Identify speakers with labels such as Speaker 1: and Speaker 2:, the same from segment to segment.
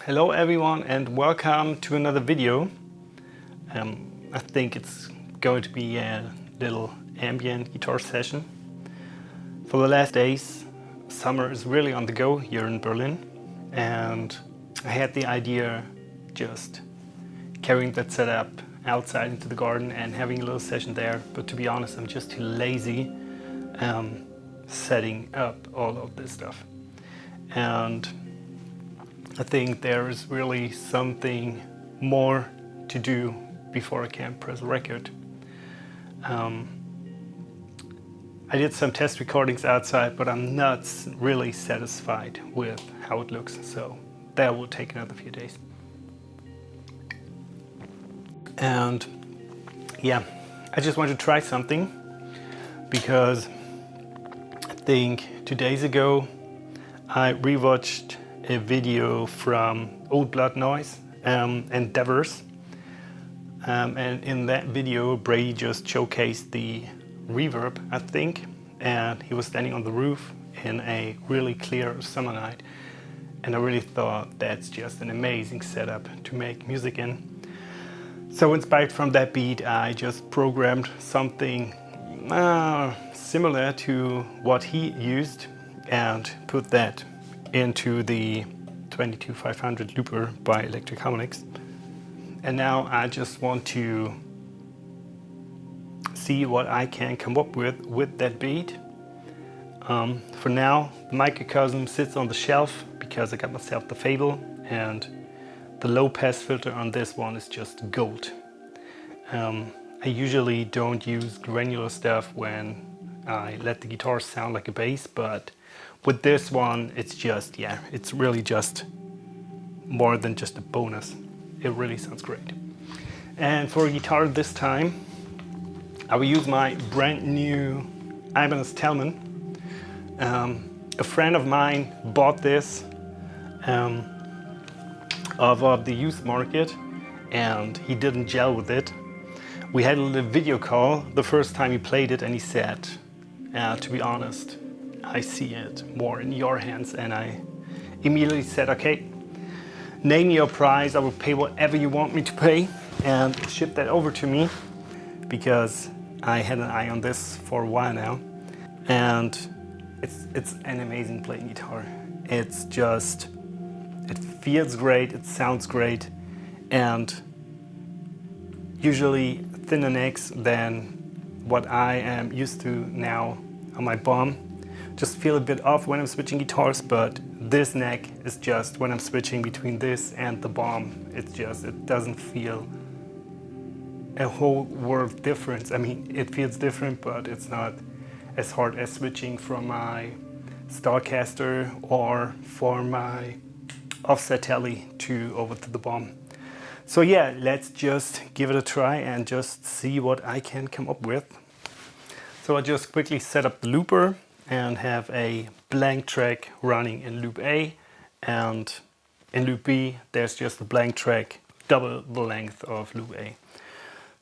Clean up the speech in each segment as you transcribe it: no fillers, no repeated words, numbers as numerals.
Speaker 1: Hello everyone and welcome to another video. I think it's going to be a little ambient guitar session. For the last days, summer is really on the go here in Berlin, and I had the idea just carrying that setup outside into the garden and having a little session there, but to be honest, I'm just too lazy setting up all of this stuff. And I think there is really something more to do before I can press record. I did some test recordings outside, but I'm not really satisfied with how it looks, so that will take another few days. And yeah, I just want to try something because I think 2 days ago I rewatched a video from Old Blood Noise and Devers, and in that video Brady just showcased the reverb, I think, and he was standing on the roof in a really clear summer night, and I really thought that's just an amazing setup to make music in. So inspired from that beat, I just programmed something similar to what he used and put that into the 22500 looper by Electric Harmonix. And now I just want to see what I can come up with that beat. For now, the microcosm sits on the shelf because I got myself the Fable, and the low pass filter on this one is just gold. I usually don't use granular stuff when I let the guitar sound like a bass, but with this one, it's just, yeah, it's really just more than just a bonus. It really sounds great. And for a guitar this time, I will use my brand new Ibanez Tellman. A friend of mine bought this off of the used market, and he didn't gel with it. We had a little video call the first time he played it, and he said, to be honest, I see it more in your hands. And I immediately said, okay, name your price, I will pay whatever you want me to pay, and ship that over to me, because I had an eye on this for a while now. And it's an amazing playing guitar. It's just, it feels great, it sounds great, and usually thinner necks than what I am used to now on my bomb just feel a bit off when I'm switching guitars, but this neck is just, when I'm switching between this and the bomb, it's just, it doesn't feel a whole world difference. I mean, it feels different, but it's not as hard as switching from my Starcaster or for my offset telly over to the bomb. So yeah, let's just give it a try and just see what I can come up with. So I just quickly set up the looper and have a blank track running in loop A, and in loop B there's just a blank track double the length of loop A.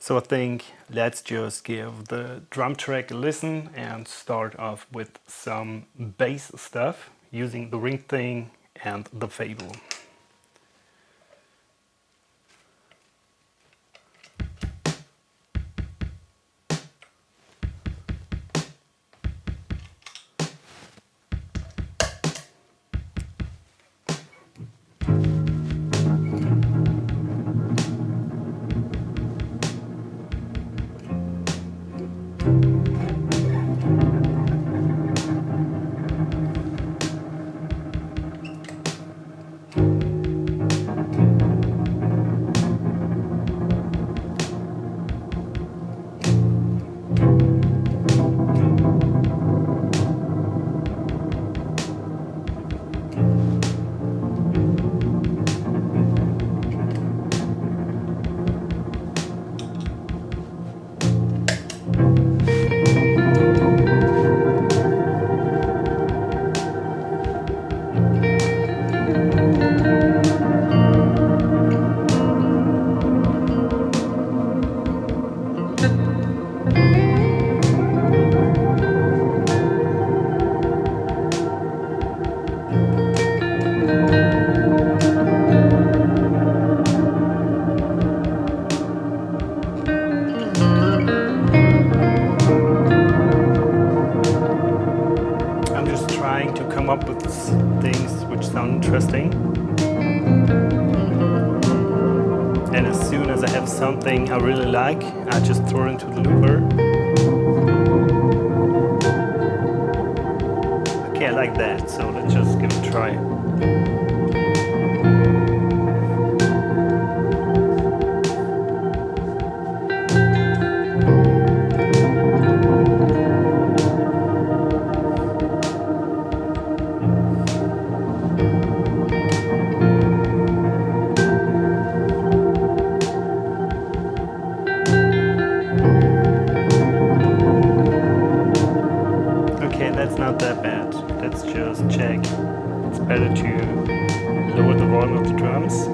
Speaker 1: So I think let's just give the drum track a listen and start off with some bass stuff using the Ring Thing and the Fable. And as soon as I have something I really like, I just throw it into the looper. Okay, I like that, so let's just give it a try. Okay, that's not that bad. Let's just check. It's better to lower the volume of the drums.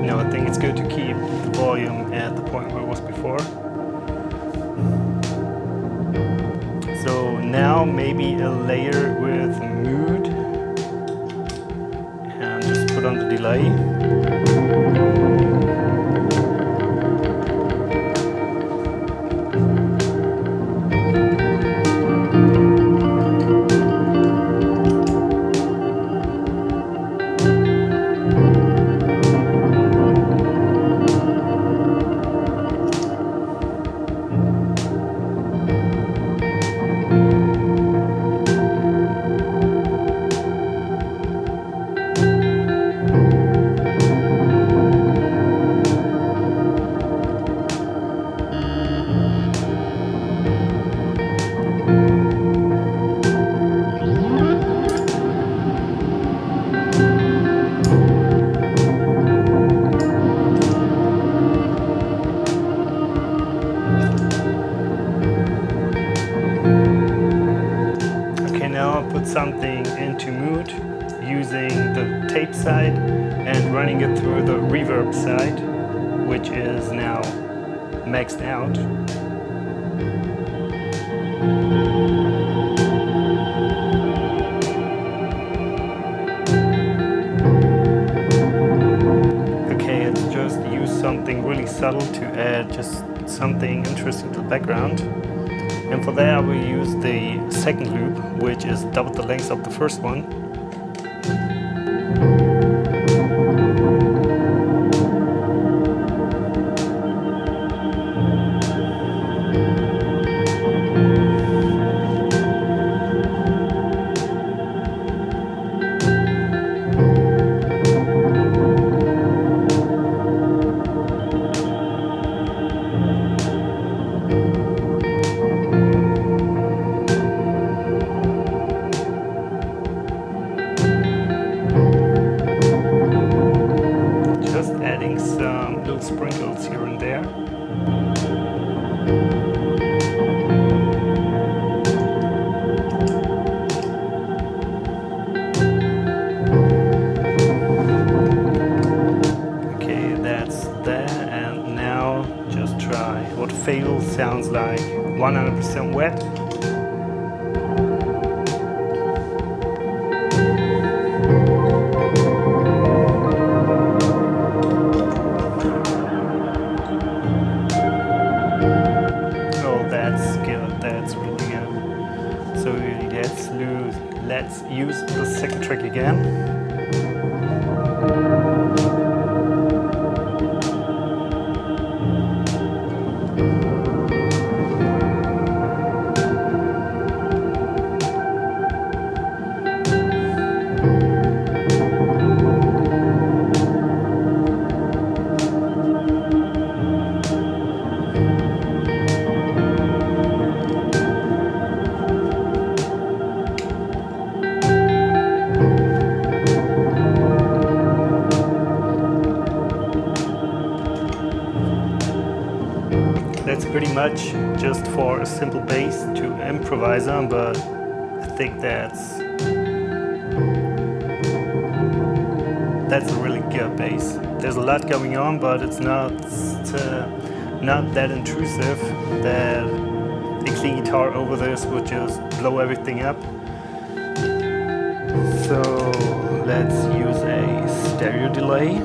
Speaker 1: No, I think it's good to keep the volume at the point where it was before. So now maybe a layer with mood and just put on the delay. Something into mood using the tape side and running it through the reverb side, which is now maxed out. Okay, let's just use something really subtle to add just something interesting to the background. And for that I will use the second loop, which is double the length of the first one. Sprinkles here and there. Okay, that's that, and now just try what Fable sounds like 100% wet. So let's use the second track again. That's pretty much just for a simple bass to improvise on, but I think that's a really good bass. There's a lot going on, but it's not that intrusive that a clean guitar over this would just blow everything up. So let's use a stereo delay.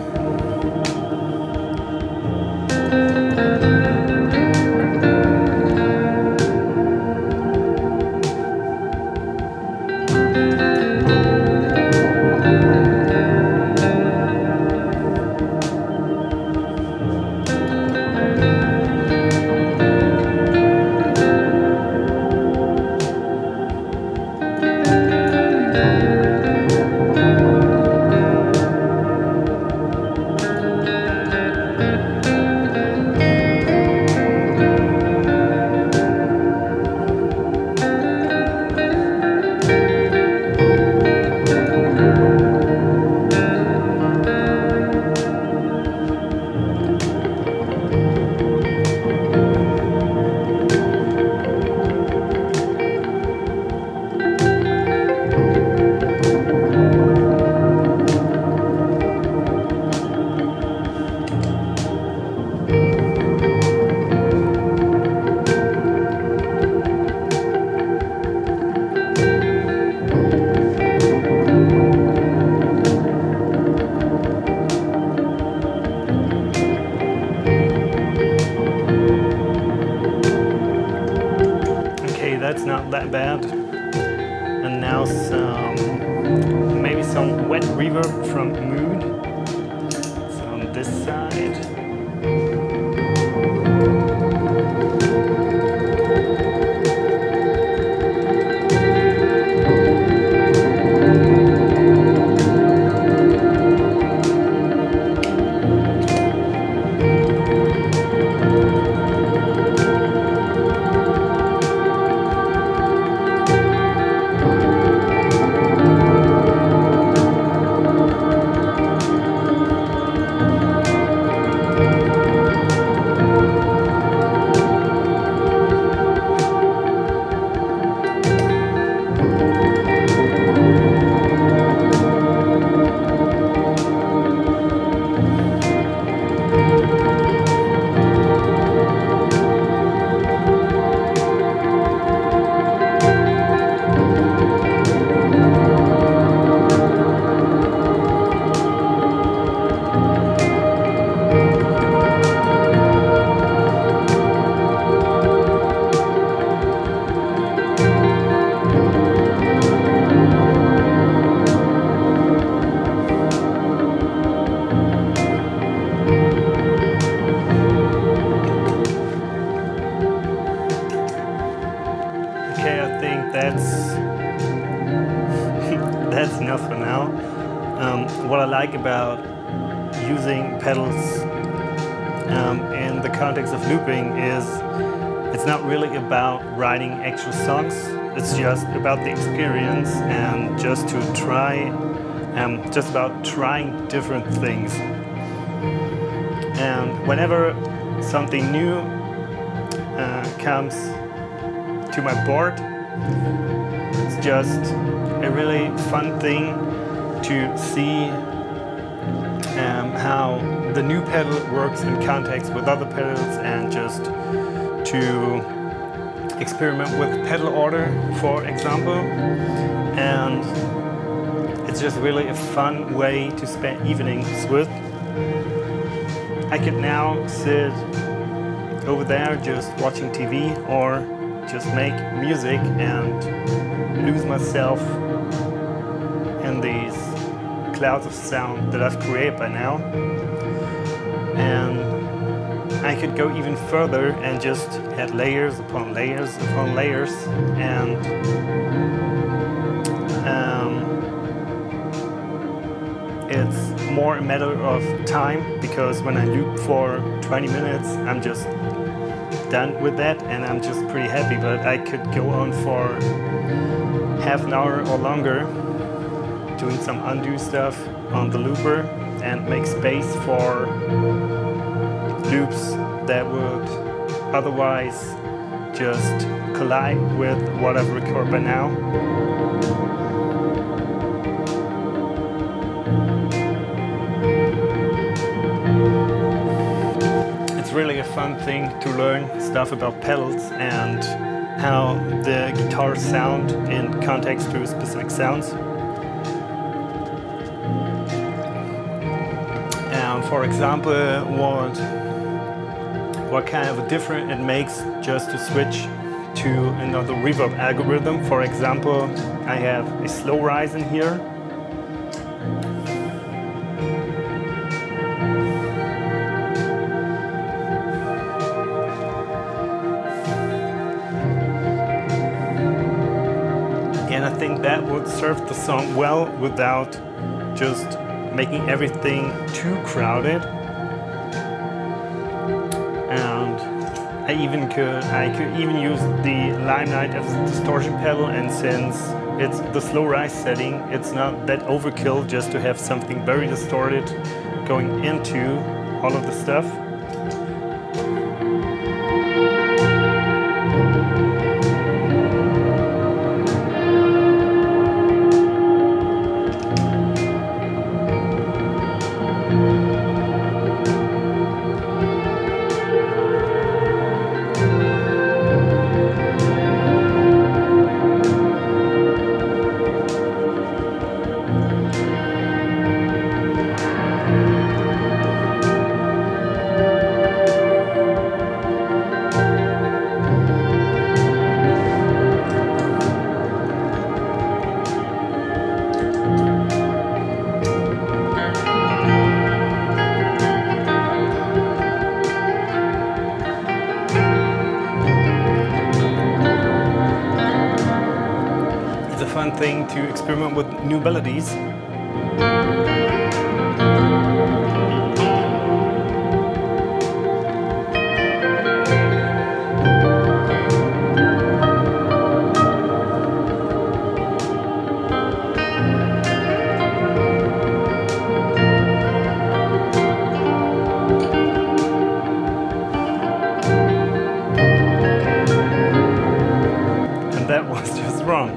Speaker 1: now maybe some wet reverb from Mood. So on this side. That's enough for now. What I like about using pedals in the context of looping is it's not really about writing actual songs. It's just about the experience and just about trying different things. And whenever something new comes to my board, it's just a really fun thing to see how the new pedal works in context with other pedals, and just to experiment with pedal order, for example. And it's just really a fun way to spend evenings with. I could now sit over there just watching TV or just make music and lose myself in these clouds of sound that I've created by now. And I could go even further and just add layers upon layers upon layers, and it's more a matter of time, because when I loop for 20 minutes I'm just done with that and I'm just pretty happy. But I could go on for half an hour or longer doing some undo stuff on the looper and make space for loops that would otherwise just collide with what I've recorded by now. It's really a fun thing to learn stuff about pedals and how the guitars sound in context to specific sounds. And for example, what kind of a difference it makes just to switch to another reverb algorithm. For example, I have a slow rise in here. And I think that would serve the song well without just making everything too crowded. And I could even use the Limelight as a distortion pedal, and since it's the slow rise setting, it's not that overkill just to have something very distorted going into all of the stuff. a fun thing to experiment with new melodies. That was just wrong.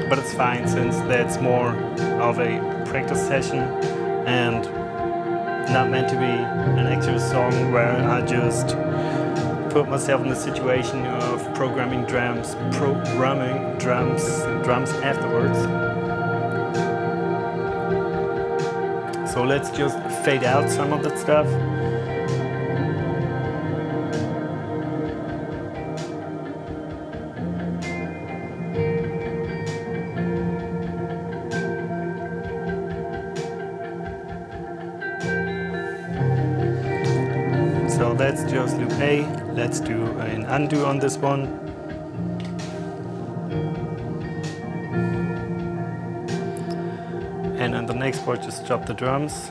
Speaker 1: But it's fine, since that's more of a practice session and not meant to be an actual song where I just put myself in the situation of programming drums afterwards. So let's just fade out some of that stuff. So that's just loop A. Let's do an undo on this one. And on the next part, just drop the drums.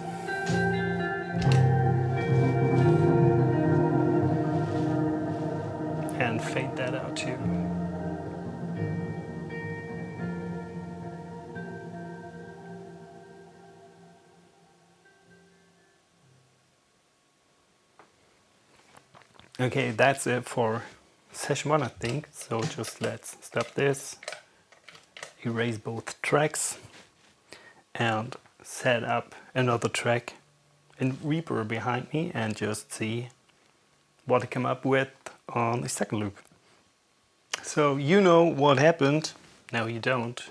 Speaker 1: And fade that out too. Okay, that's it for session 1, I think. So just let's stop this, erase both tracks, and set up another track in Reaper behind me and just see what I come up with on the second loop. So you know what happened. No, you don't,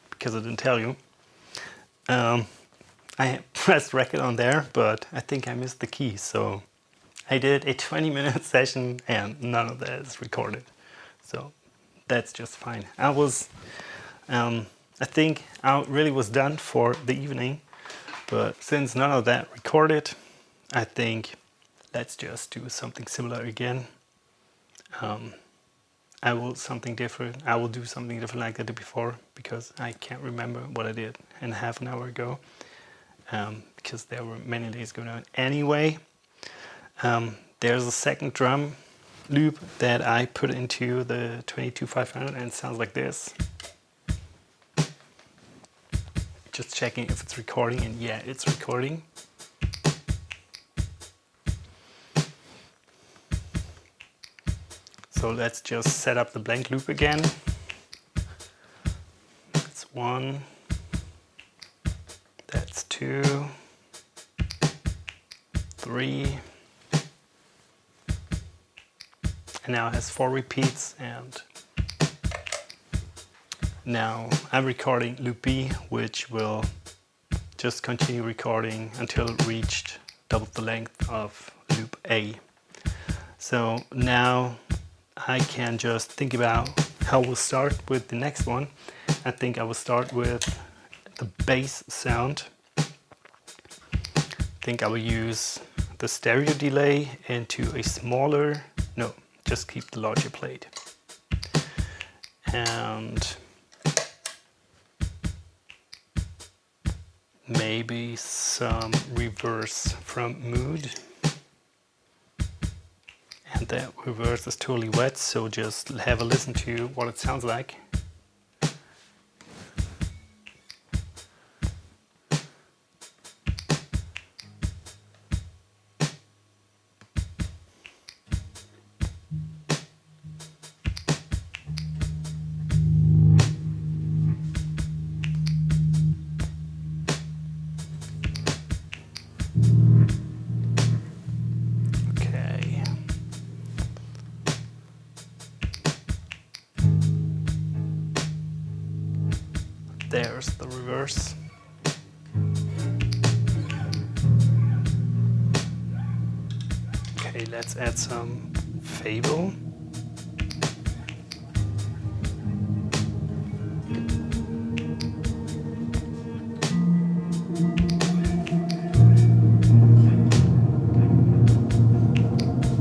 Speaker 1: because I didn't tell you. I pressed record on there, but I think I missed the key. So I did a 20-minute session and none of that is recorded. So that's just fine. I think I really was done for the evening, but since none of that recorded, I think let's just do something similar again. I will do something different like I did before, because I can't remember what I did in half an hour ago, because there were many days going on anyway. There's a second drum loop that I put into the 22500 and it sounds like this. Just checking if it's recording, and yeah, it's recording. So let's just set up the blank loop again. That's 1, that's 2, 3, and now it has 4 repeats, and now I'm recording loop B, which will just continue recording until it reached double the length of loop A. So now I can just think about how we'll start with the next one. I think I will start with the bass sound. I think I will use the stereo delay into a smaller, no, just keep the larger plate. And maybe some reverse from mood. And that reverse is totally wet, so just have a listen to what it sounds like. There's the reverse. Okay, let's add some Fable.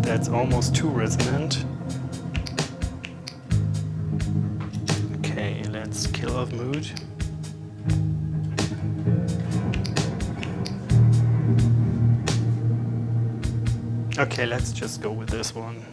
Speaker 1: That's almost too resonant. Let's kill off mood. Okay, let's just go with this one.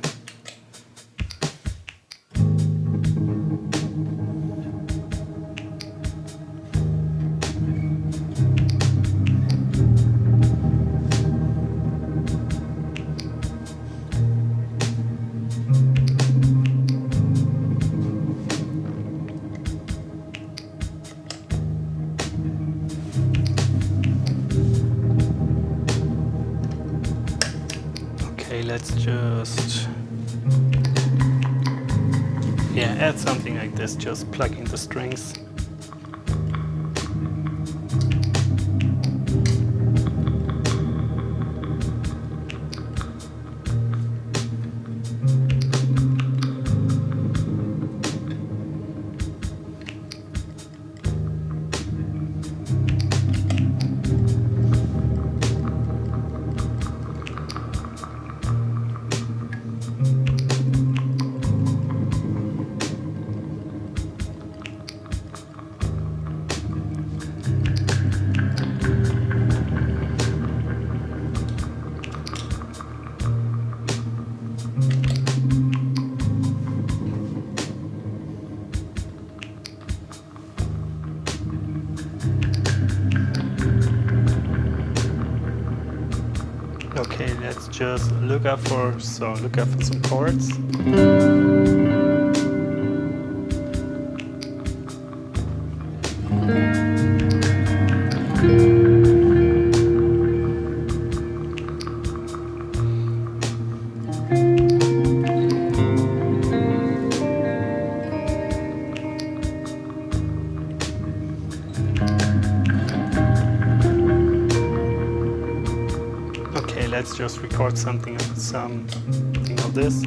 Speaker 1: Okay, let's just, yeah, add something like this, just plug in the strings. Okay, let's just look up for some chords. Okay, let's just record something of this.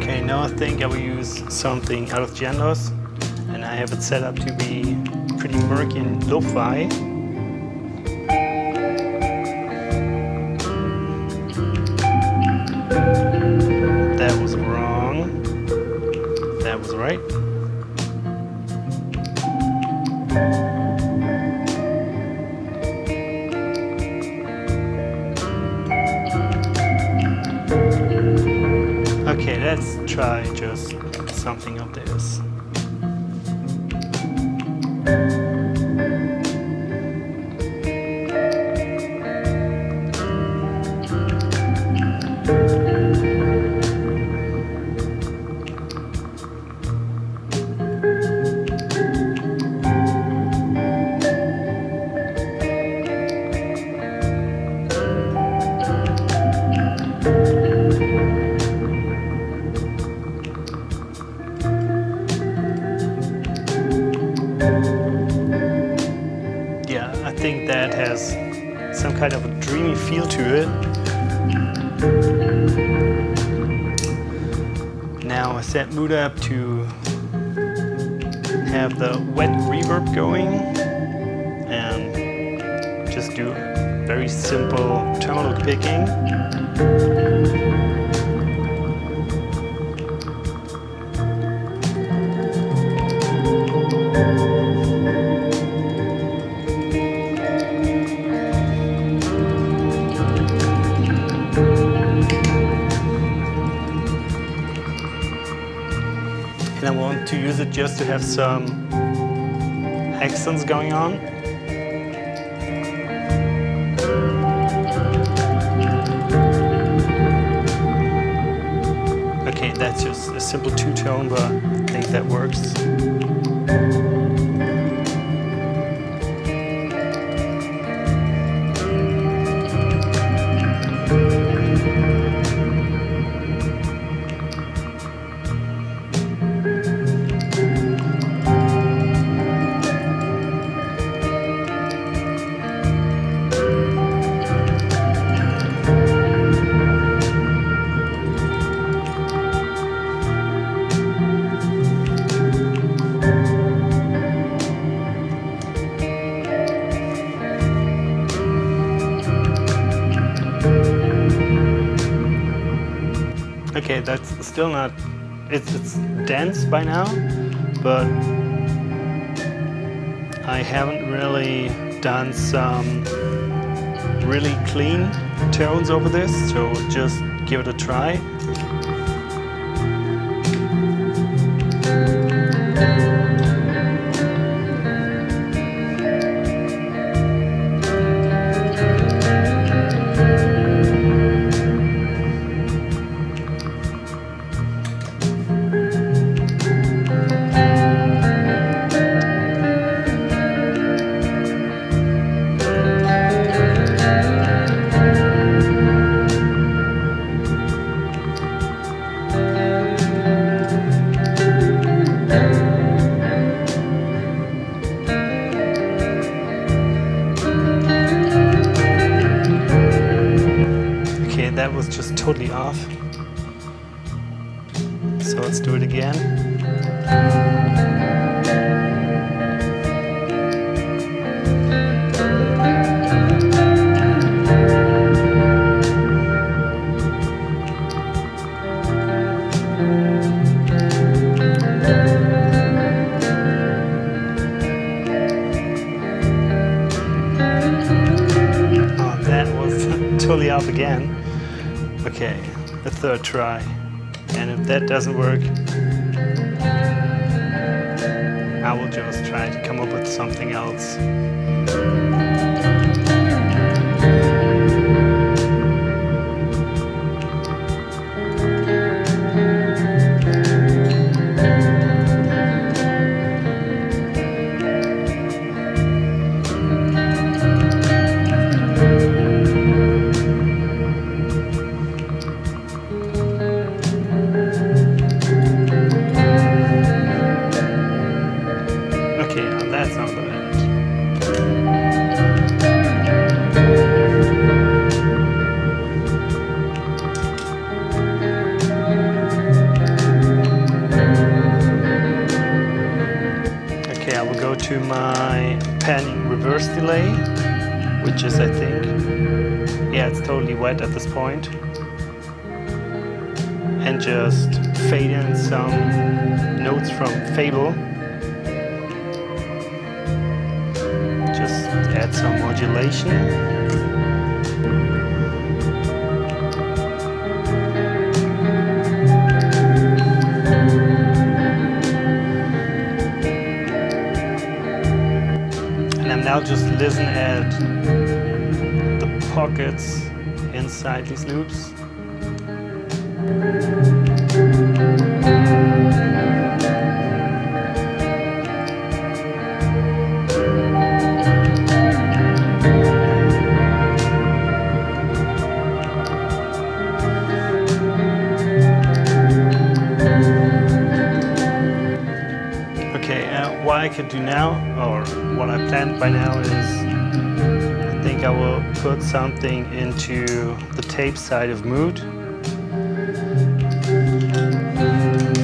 Speaker 1: Okay, now I think I will use something out of GenerationLoss, and I have it set up to be pretty murky and lo-fi. That was wrong. That was right. Okay, let's try just something of this. Yeah, I think that has some kind of a dreamy feel to it. Now I set mood up to have the wet reverb going and just do very simple tremolo picking. And I want to use it just to have some accents going on. Okay, that's just a simple two-tone, but I think that works. Okay, that's still not, it's dense by now, but I haven't really done some really clean tones over this, so just give it a try. That was just totally off. So let's do it again. Oh, that was totally off again. Okay, a third try, and if that doesn't work, I will just try to come up with something else. That's not bad. Okay, I will go to my panning reverse delay, which is, I think, yeah, it's totally wet at this point, and just fade in some notes from Fable. Add some modulation. And I'm now just listening at the pockets inside these loops. What I could do now, or what I planned by now, is I think I will put something into the tape side of Mood.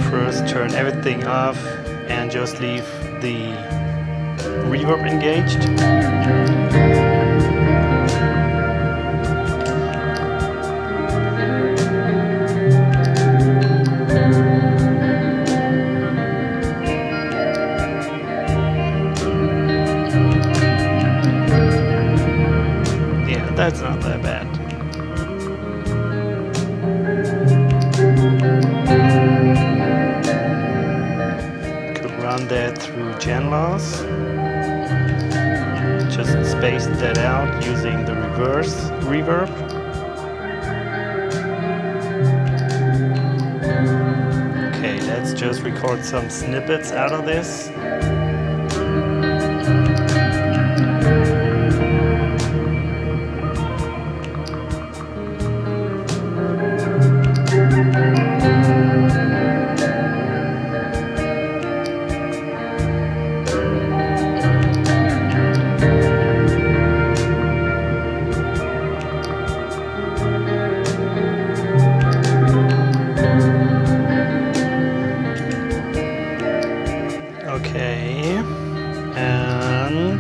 Speaker 1: First turn everything off and just leave the reverb engaged. That's not that bad. Could run that through GenerationLoss. Just space that out using the reverse reverb. Okay, let's just record some snippets out of this. Okay, and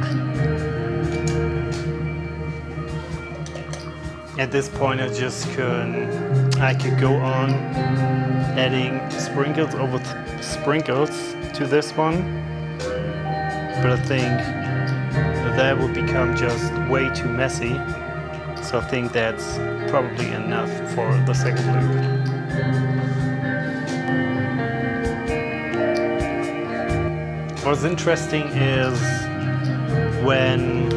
Speaker 1: at this point I just can I could go on adding sprinkles over sprinkles to this one, but I think that would become just way too messy. So I think that's probably enough for the second loop. What's interesting is when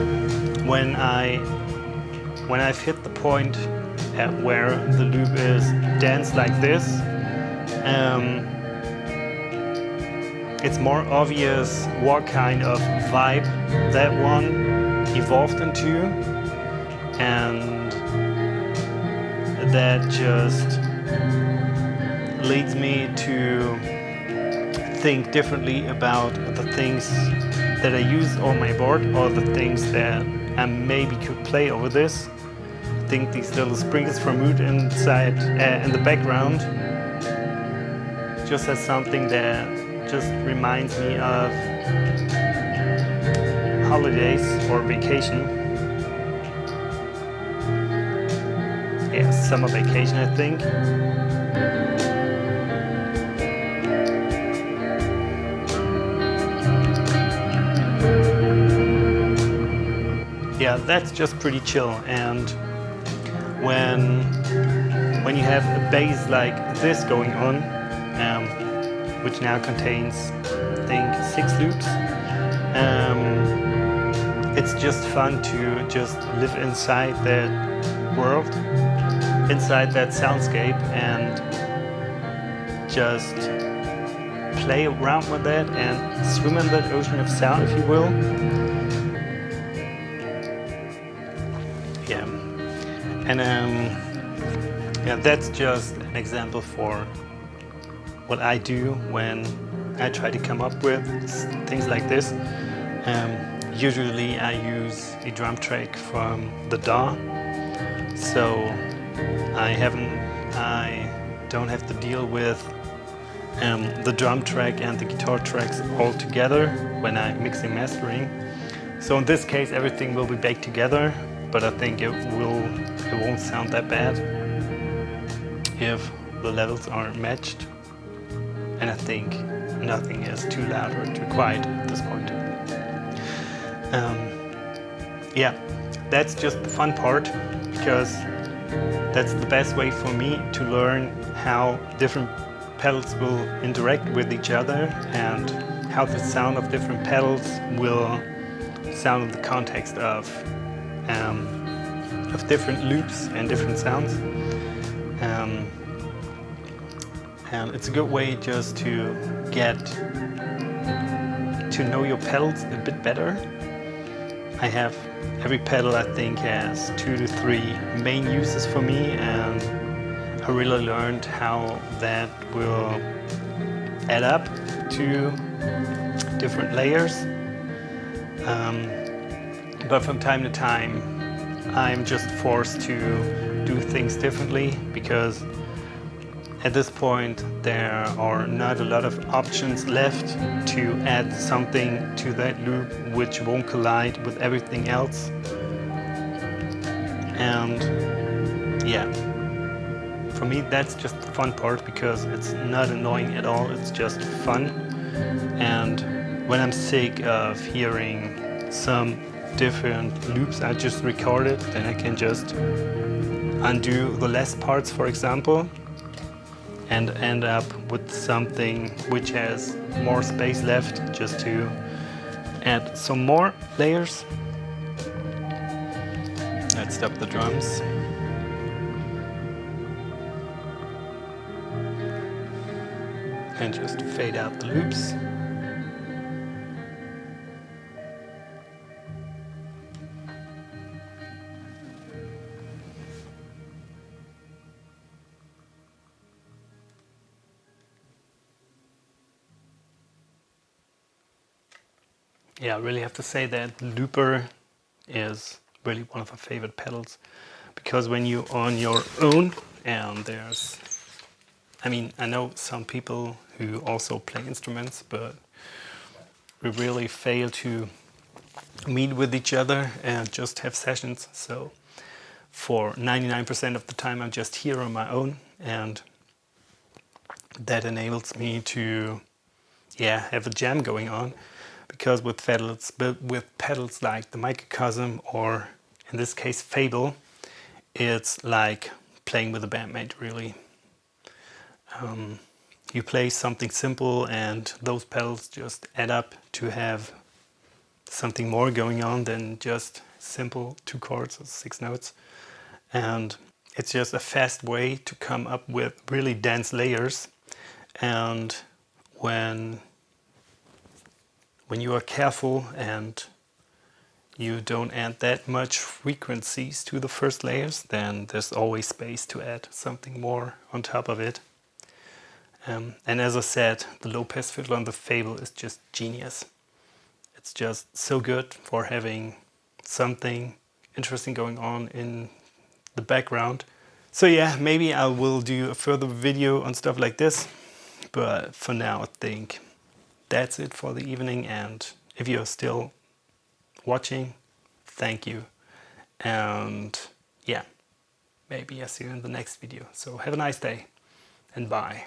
Speaker 1: I've hit the point at where the loop is danced like this, it's more obvious what kind of vibe that one evolved into, and that just leads me to think differently about the things that I use on my board, or the things that I maybe could play over this. I think these little sprinkles from wood inside in the background just has something that just reminds me of holidays or vacation. Yeah, summer vacation, I think. Yeah, that's just pretty chill. And when you have a bass like this going on, which now contains, I think, 6 loops, it's just fun to just live inside that world, inside that soundscape, and just play around with that and swim in that ocean of sound, if you will. Yeah, and yeah, that's just an example for what I do when I try to come up with things like this. Usually I use a drum track from the DAW, so I don't have to deal with the drum track and the guitar tracks all together when I'm mixing mastering. So in this case everything will be baked together, but I think it won't sound that bad if the levels are matched. And I think nothing is too loud or too quiet at this point. Yeah, that's just the fun part, because that's the best way for me to learn how different pedals will interact with each other and how the sound of different pedals will sound in the context of different loops and different sounds. And it's a good way just to get to know your pedals a bit better. Every pedal I think has 2 to 3 main uses for me, and I really learned how that will add up to different layers. But from time to time I'm just forced to do things differently, because at this point there are not a lot of options left to add something to that loop which won't collide with everything else. And yeah, for me that's just the fun part, because it's not annoying at all, it's just fun. And when I'm sick of hearing some different loops I just recorded, then I can just undo the last parts, for example, and end up with something which has more space left, just to add some more layers. Let's stop the drums. And just fade out the loops. Yeah, I really have to say that looper is really one of my favorite pedals, because when you're on your own, and I know some people who also play instruments, but we really fail to meet with each other and just have sessions. So for 99% of the time I'm just here on my own, and that enables me to have a jam going on, because with pedals like the microcosm, or in this case Fable, it's like playing with a bandmate really. You play something simple and those pedals just add up to have something more going on than just simple 2 chords or 6 notes. And it's just a fast way to come up with really dense layers. And when you are careful and you don't add that much frequencies to the first layers, then there's always space to add something more on top of it. And as I said, the low pass filter on the Fable is just genius. It's just so good for having something interesting going on in the background. So yeah, maybe I will do a further video on stuff like this, but for now I think that's it for the evening. And if you're still watching, thank you. And yeah, maybe I'll see you in the next video. So have a nice day and bye.